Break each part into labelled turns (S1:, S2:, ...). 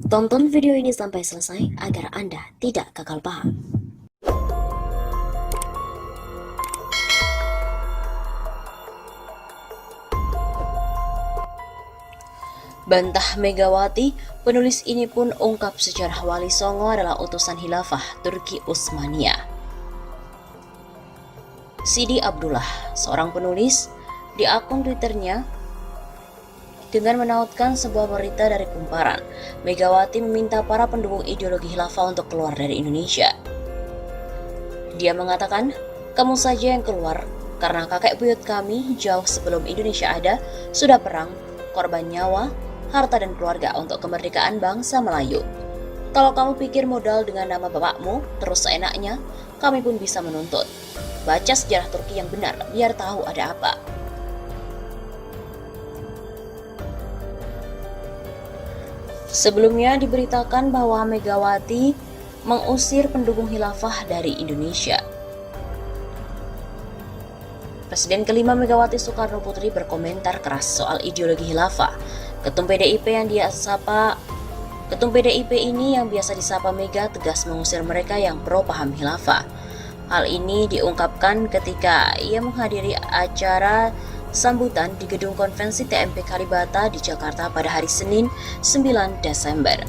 S1: Tonton video ini sampai selesai agar Anda tidak gagal paham. Bantah Megawati, penulis ini pun ungkap sejarah Wali Songo adalah utusan khilafah Turki Utsmaniyah. Sidi Abdullah, seorang penulis, di akun Twitternya dengan menautkan sebuah berita dari Kumparan, Megawati meminta para pendukung ideologi khilafah untuk keluar dari Indonesia. Dia mengatakan, kamu saja yang keluar, karena kakek buyut kami jauh sebelum Indonesia ada, sudah perang, korban nyawa, harta dan keluarga untuk kemerdekaan bangsa Melayu. Kalau kamu pikir modal dengan nama bapakmu, terus seenaknya, kami pun bisa menuntut. Baca sejarah Turki yang benar, biar tahu ada apa. Sebelumnya diberitakan bahwa Megawati mengusir pendukung khilafah dari Indonesia. Presiden kelima Megawati Soekarno Putri berkomentar keras soal ideologi khilafah. Ketum PDIP ini yang biasa disapa Mega tegas mengusir mereka yang pro paham khilafah. Hal ini diungkapkan ketika ia menghadiri acara sambutan di Gedung Konvensi TMP Kalibata di Jakarta pada hari Senin 9 Desember.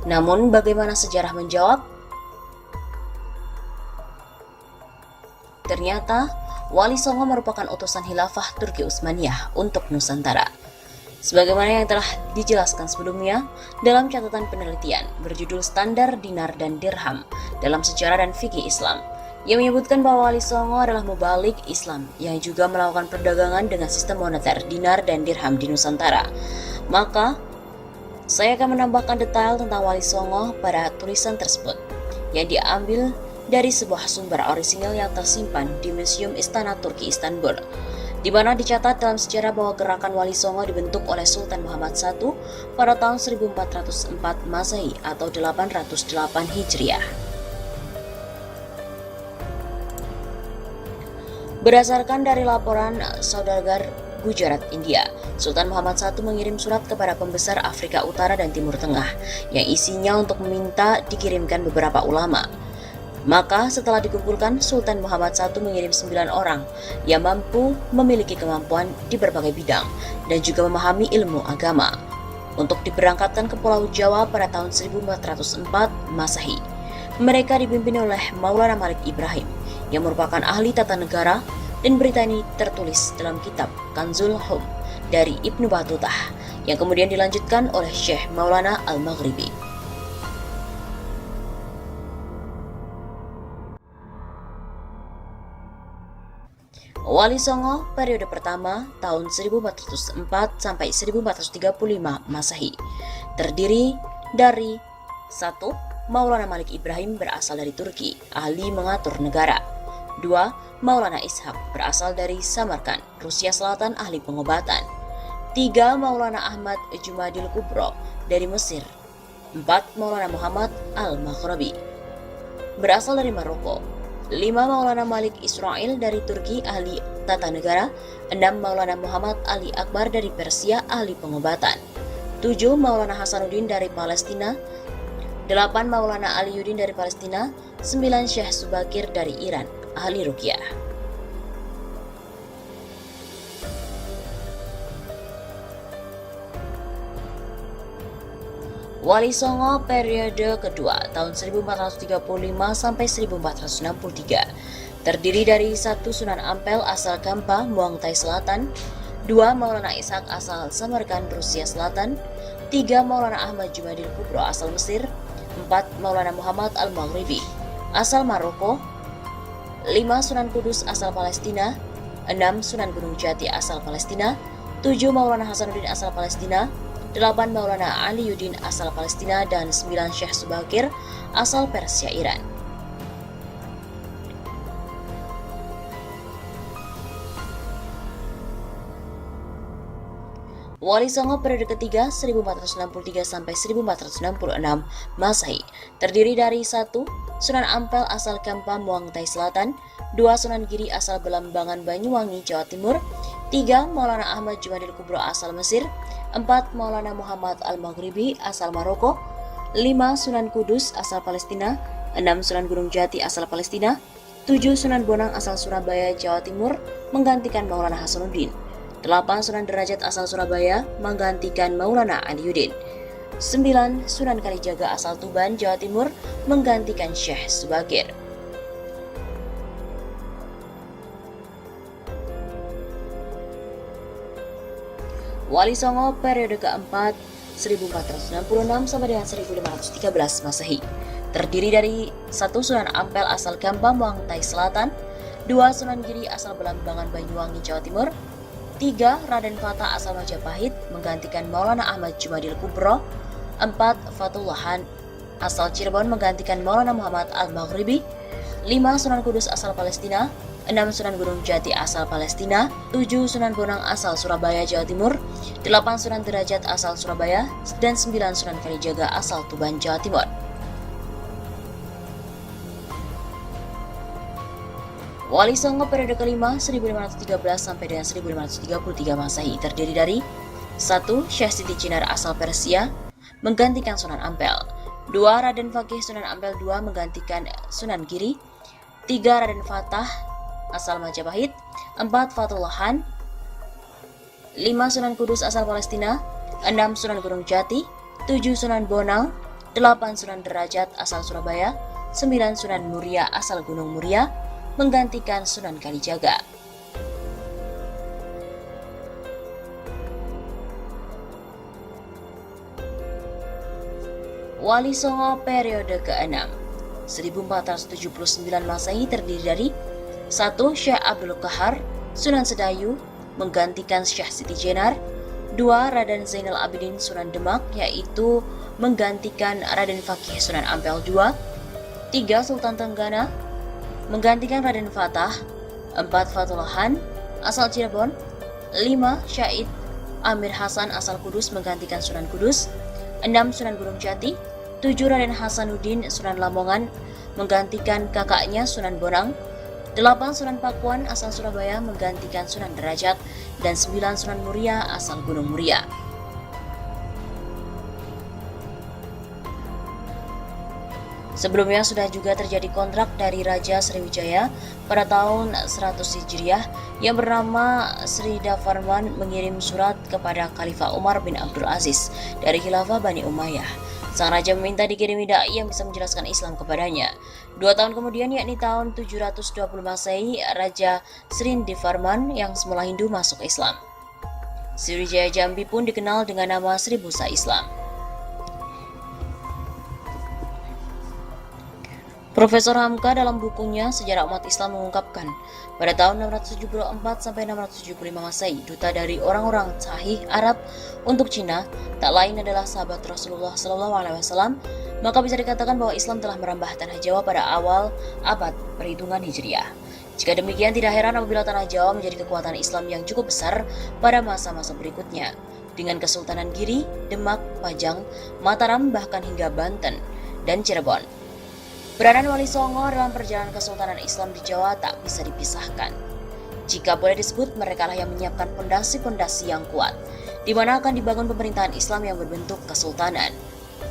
S1: Namun bagaimana sejarah menjawab? Ternyata, Wali Songo merupakan utusan khilafah Turki Utsmaniyah untuk Nusantara. Sebagaimana yang telah dijelaskan sebelumnya dalam catatan penelitian berjudul Standar Dinar dan Dirham dalam Sejarah dan Fikih Islam, yang menyebutkan bahwa Wali Songo adalah mubalik Islam yang juga melakukan perdagangan dengan sistem moneter dinar dan dirham di Nusantara. Maka, saya akan menambahkan detail tentang Wali Songo pada tulisan tersebut yang diambil dari sebuah sumber orisinil yang tersimpan di Museum Istana Turki Istanbul, di mana dicatat dalam sejarah bahwa gerakan Wali Songo dibentuk oleh Sultan Muhammad I pada tahun 1404 Masehi atau 808 Hijriah. Berdasarkan dari laporan saudagar Gujarat, India, Sultan Muhammad I mengirim surat kepada pembesar Afrika Utara dan Timur Tengah yang isinya untuk meminta dikirimkan beberapa ulama. Maka setelah dikumpulkan, Sultan Muhammad I mengirim 9 orang yang mampu memiliki kemampuan di berbagai bidang dan juga memahami ilmu agama untuk diberangkatkan ke Pulau Jawa pada tahun 1404 Masehi. Mereka dipimpin oleh Maulana Malik Ibrahim yang merupakan ahli tata negara, dan berita ini tertulis dalam kitab Kanzul Hum dari Ibnu Battuta yang kemudian dilanjutkan oleh Syekh Maulana Al-Maghribi. Wali Songo periode pertama tahun 1404 sampai 1435 Masehi terdiri dari 1. Maulana Malik Ibrahim berasal dari Turki, ahli mengatur negara. 2. Maulana Ishaq berasal dari Samarkand, Rusia Selatan, ahli pengobatan. 3. Maulana Ahmad Jumadil Kubro dari Mesir. 4. Maulana Muhammad Al-Maghribi berasal dari Maroko. 5. Maulana Malik Israel dari Turki, ahli tata negara. 6. Maulana Muhammad Ali Akbar dari Persia, ahli pengobatan. 7. Maulana Hasanuddin dari Palestina. 8. Maulana Aliuddin dari Palestina. 9. Syekh Subakir dari Iran, ahli ruqyah. Wali Songo periode kedua tahun 1435 sampai 1463 terdiri dari 1. Sunan Ampel asal Kampa, Muangthai Selatan. 2. Maulana Ishaq asal Samarkand, Rusia Selatan. 3. Maulana Ahmad Jumadil Kubro asal Mesir. 4. Maulana Muhammad Al-Maghribi asal Maroko. 5. Sunan Kudus asal Palestina. 6. Sunan Gunung Jati asal Palestina. 7. Maulana Hasanuddin asal Palestina. 8. Maulana Aliuddin asal Palestina, dan 9. Syekh Subakir asal Persia Iran. Wali Songo periode ketiga 1463 sampai 1466 Masehi terdiri dari 1. Sunan Ampel asal Kempa Muangtai Selatan, 2 Sunan Giri asal Belambangan Banyuwangi, Jawa Timur, 3 Maulana Ahmad Jumadil Kubro asal Mesir, 4 Maulana Muhammad Al-Maghribi asal Maroko, 5 Sunan Kudus asal Palestina, 6 Sunan Gunung Jati asal Palestina, 7 Sunan Bonang asal Surabaya, Jawa Timur, menggantikan Maulana Hasanuddin, 8 Sunan Derajat asal Surabaya, menggantikan Maulana Aliuddin, 9 Sunan Kalijaga asal Tuban, Jawa Timur, menggantikan Syekh Subagir. Wali Songo periode keempat 1466 sampai dengan 1513 Masehi terdiri dari 1 Sunan Ampel asal Kempa Muangtai Selatan, 2 Sunan Giri asal Belambangan Banyuwangi, Jawa Timur, 3 Raden Fatah asal Majapahit menggantikan Maulana Ahmad Jumadil Kubro, 4 Fatullahan asal Cirebon menggantikan Maulana Muhammad Al-Maghribi, 5 Sunan Kudus asal Palestina, 6 Sunan Gunung Jati asal Palestina, 7 Sunan Bonang asal Surabaya, Jawa Timur, 8 Sunan Derajat asal Surabaya, dan 9 Sunan Kalijaga asal Tuban, Jawa Timur. Wali Songo periode kelima 1513 sampai dengan 1533 Masehi terdiri dari 1 Syekh Siti Jenar asal Persia menggantikan Sunan Ampel, 2 Raden Fakih Sunan Ampel II menggantikan Sunan Giri, 3 Raden Fatah asal Majapahit, 4 Fatullahan, 5 Sunan Kudus asal Palestina, 6 Sunan Gunung Jati, 7 Sunan Bonang, 8 Sunan Derajat asal Surabaya, 9 Sunan Muria asal Gunung Muria, menggantikan Sunan Kalijaga. Wali Songo periode ke-6 1479 Masehi terdiri dari 1 Syekh Abdul Qahar Sunan Sedayu menggantikan Syekh Siti Jenar, 2 Raden Zainal Abidin Sunan Demak yaitu menggantikan Raden Fakih Sunan Ampel II, 3 Sultan Tenggana menggantikan Raden Fatah, 4 Fatullahan asal Cirebon, 5 Syahid Amir Hasan asal Kudus menggantikan Sunan Kudus, 6 Sunan Gunung Jati, 7 Raden Hasanuddin Sunan Lamongan menggantikan kakaknya Sunan Bonang, 8 Sunan Pakuan asal Surabaya menggantikan Sunan Derajat, dan 9 Sunan Muria asal Gunung Muria. Sebelumnya sudah juga terjadi kontrak dari Raja Sriwijaya pada tahun 100 Hijriah yang bernama Sri Dafarman mengirim surat kepada Khalifah Umar bin Abdul Aziz dari Khilafah Bani Umayyah. Sang raja meminta dikirimi dai yang bisa menjelaskan Islam kepadanya. 2 tahun kemudian, yakni tahun 720 Masehi, Raja Sri Dafarman yang semula Hindu masuk Islam. Sriwijaya Jambi pun dikenal dengan nama Sri Busa Islam. Profesor Hamka dalam bukunya Sejarah Umat Islam mengungkapkan, pada tahun 674 sampai 675 Masehi, duta dari orang-orang Sahih Arab untuk Cina tak lain adalah sahabat Rasulullah SAW, maka bisa dikatakan bahwa Islam telah merambah tanah Jawa pada awal abad perhitungan Hijriah. Jika demikian, tidak heran apabila tanah Jawa menjadi kekuatan Islam yang cukup besar pada masa-masa berikutnya, dengan Kesultanan Giri, Demak, Pajang, Mataram, bahkan hingga Banten dan Cirebon. Peranan Wali Songo dalam perjalanan Kesultanan Islam di Jawa tak bisa dipisahkan. Jika boleh disebut, merekalah yang menyiapkan pondasi-pondasi yang kuat, di mana akan dibangun pemerintahan Islam yang berbentuk kesultanan.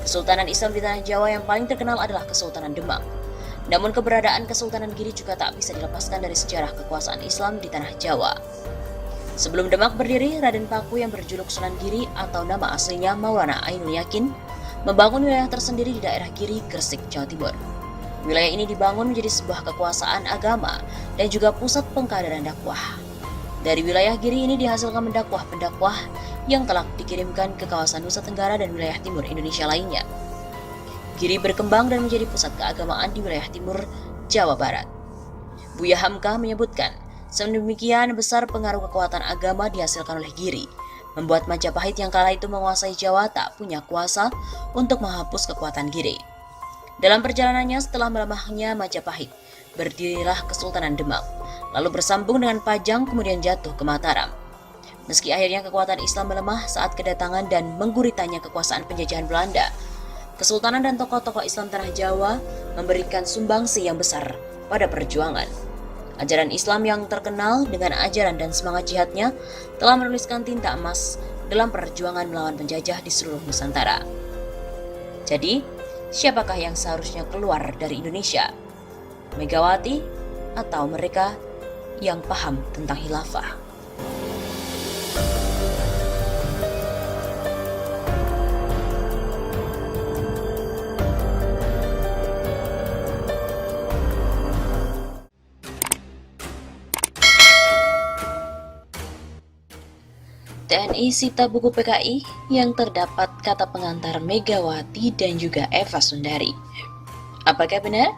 S1: Kesultanan Islam di tanah Jawa yang paling terkenal adalah Kesultanan Demak. Namun keberadaan Kesultanan Giri juga tak bisa dilepaskan dari sejarah kekuasaan Islam di tanah Jawa. Sebelum Demak berdiri, Raden Paku yang berjuluk Sunan Giri atau nama aslinya Maulana Ainul Yakin membangun wilayah tersendiri di daerah Giri, Gresik, Jawa Timur. Wilayah ini dibangun menjadi sebuah kekuasaan agama dan juga pusat pengkaderan dakwah. Dari wilayah Giri ini dihasilkan pendakwah-pendakwah yang telah dikirimkan ke kawasan Nusa Tenggara dan wilayah timur Indonesia lainnya. Giri berkembang dan menjadi pusat keagamaan di wilayah timur Jawa Barat. Buya Hamka menyebutkan, sedemikian besar pengaruh kekuatan agama dihasilkan oleh Giri, membuat Majapahit yang kala itu menguasai Jawa tak punya kuasa untuk menghapus kekuatan Giri. Dalam perjalanannya setelah melemahnya Majapahit, berdirilah Kesultanan Demak, lalu bersambung dengan Pajang kemudian jatuh ke Mataram. Meski akhirnya kekuatan Islam melemah saat kedatangan dan mengguritanya kekuasaan penjajahan Belanda, Kesultanan dan tokoh-tokoh Islam tanah Jawa memberikan sumbangsi yang besar pada perjuangan. Ajaran Islam yang terkenal dengan ajaran dan semangat jihadnya telah menuliskan tinta emas dalam perjuangan melawan penjajah di seluruh Nusantara. Jadi, siapakah yang seharusnya keluar dari Indonesia? Megawati atau mereka yang paham tentang khilafah? TNI sita buku PKI yang terdapat kata pengantar Megawati dan juga Eva Sundari. Apakah benar?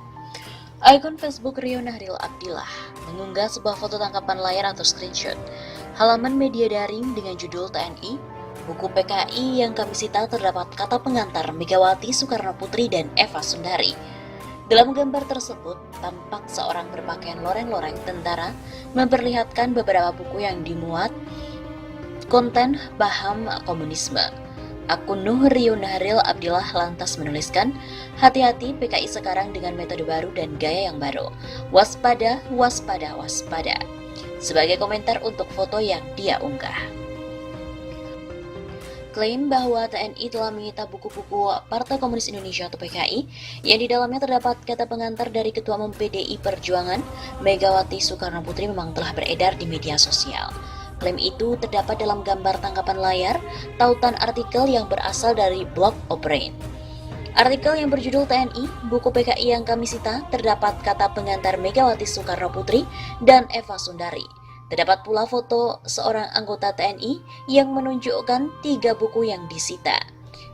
S1: Akun Facebook Rio Nahril Abdillah mengunggah sebuah foto tangkapan layar atau screenshot halaman media daring dengan judul TNI buku PKI yang kami sita terdapat kata pengantar Megawati Soekarno Putri dan Eva Sundari. Dalam gambar tersebut, tampak seorang berpakaian loreng-loreng tentara memperlihatkan beberapa buku yang dimuat konten paham komunisme. Akun Rio Nahril Abdillah lantas menuliskan, hati-hati PKI sekarang dengan metode baru dan gaya yang baru. Waspada, waspada, waspada. Sebagai komentar untuk foto yang dia unggah. Klaim bahwa TNI telah menyita buku-buku Partai Komunis Indonesia atau PKI yang di dalamnya terdapat kata pengantar dari Ketua Umum PDI Perjuangan Megawati Soekarno Putri memang telah beredar di media sosial. Klaim itu terdapat dalam gambar tangkapan layar tautan artikel yang berasal dari blog O'Brien. Artikel yang berjudul TNI, buku PKI yang kami sita, terdapat kata pengantar Megawati Soekarno Putri dan Eva Sundari. Terdapat pula foto seorang anggota TNI yang menunjukkan 3 buku yang disita.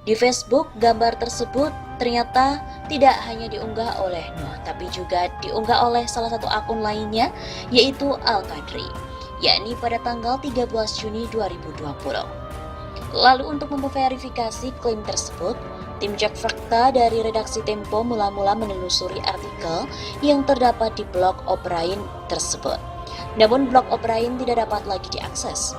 S1: Di Facebook, gambar tersebut ternyata tidak hanya diunggah oleh Nuh, tapi juga diunggah oleh salah satu akun lainnya, yaitu Al-Qadri, yakni pada tanggal 13 Juni 2020. Lalu untuk memverifikasi klaim tersebut, tim Cek Fakta dari redaksi Tempo mula-mula menelusuri artikel yang terdapat di blog O'Brien tersebut. Namun blog O'Brien tidak dapat lagi diakses.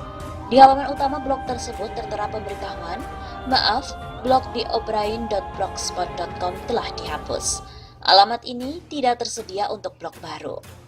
S1: Di halaman utama blog tersebut tertera pemberitahuan, maaf, blog di o'brien.blogspot.com telah dihapus. Alamat ini tidak tersedia untuk blog baru.